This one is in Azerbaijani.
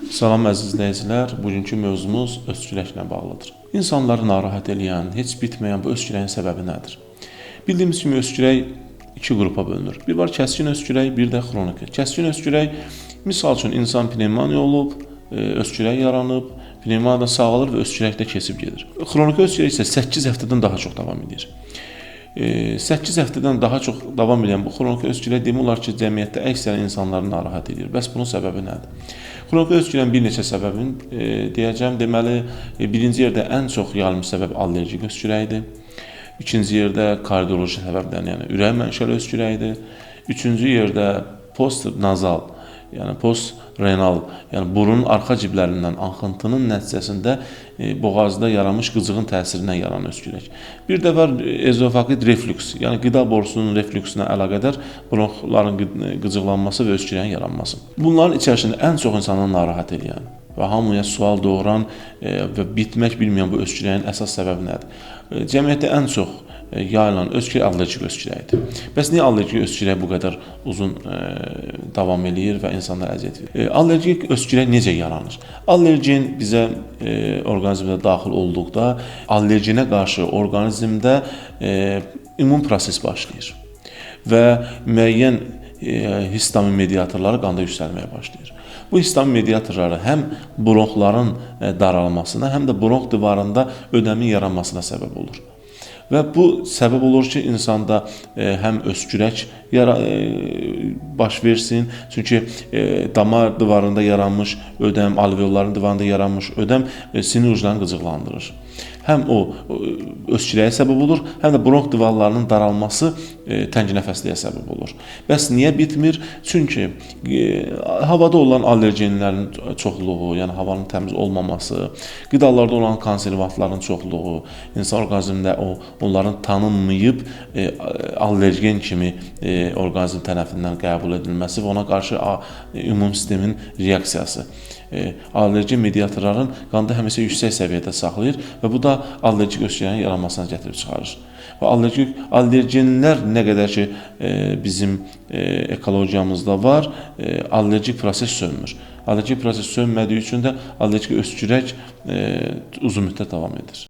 Salam əziz izləyicilər, bugünkü mövzumuz öskürəklə bağlıdır. İnsanları narahat edən, heç bitməyən bu öskürəyin səbəbi nədir? Bildiyimiz kimi öskürək iki qrupa bölünür. Bir var kəskin öskürək, bir də xroniki. Kəskin öskürək, misal üçün insan pnevmoniya olub, öskürək yaranıb, pnevmoniyadan sağalır və öskürək də keçib gedir. Xroniki öskürək isə 8 həftədən daha çox davam edir. 8 həftədən daha çox davam edən bu xroniki öskürək demək olar ki, cəmiyyətdə əksər insanları narahat edir. Bəs bunun səbəbi nədir? Xroniki öskürəyin bir neçə səbəbini deyəcəm. Deməli, birinci yerdə ən çox yayılmış səbəb allergik öskürəkdir. İkinci yerdə kardioloji səbəbdən, yəni ürək mənşəli öskürəkdir. Üçüncü yerdə postnazal, yəni postrenal, yəni burunun arxa ciblərindən axıntının nəticəsində boğazda yaranmış qıcığın təsirindən yaranan öskürək. Bir də var ezofagit reflüks, yəni qida borusunun reflüksinə əlaqədar bronxların qıcıqlanması və öskürəyin yaranması. Bunların içərisində ən çox insanı narahat edən və hamıya sual doğuran və bitmək bilməyən bu öskürəyin əsas səbəbi nədir? Cəmiyyətdə ən çox yayılan öskürək allergik öskürəkdir. Bəs niyə allergik öskürək bu qədər uzun davam eləyir və insanlar əziyyət verir? Allergik öskürək necə yaranır? Allergen bizə orqanizmdə daxil olduqda allergenə qarşı orqanizmdə immun proses başlayır və müəyyən histamin mediatorları qanda yüksəlməyə başlayır. Bu histamin mediatorları həm bronxların daralmasına, həm də bronx divarında ödəmin yaranmasına səbəb olur. Və bu səbəb olur ki, insanda həm öskürək baş versin, çünki damar divarında yaranmış ödəm, alveolların divarında yaranmış ödəm sinir uclarını qıcıqlandırır. Həm o öskürəyə səbəb olur, həm də bronx divarlarının daralması tənginəfəsliyə səbəb olur. Bəs niyə bitmir? Çünki havada olan allergenlərin çoxluğu, yəni havanın təmiz olmaması, qidalarda olan konservantların çoxluğu, insan orqanizmində onların tanınmayıb allergen kimi orqanizm tərəfindən qəbul edilməsi və ona qarşı immun sistemin reaksiyası. Allergen mediatorların qanda həmişə yüksək səviyyədə saxlayır və bu da allergik öskürəyin yaranmasına gətirib çıxarır. Və allergenlər nə qədər ki bizim ekologiyamızda var, allergik proses sönmür. Allergik proses sönmədiyi üçün də allergik öskürək uzun müddət davam edir.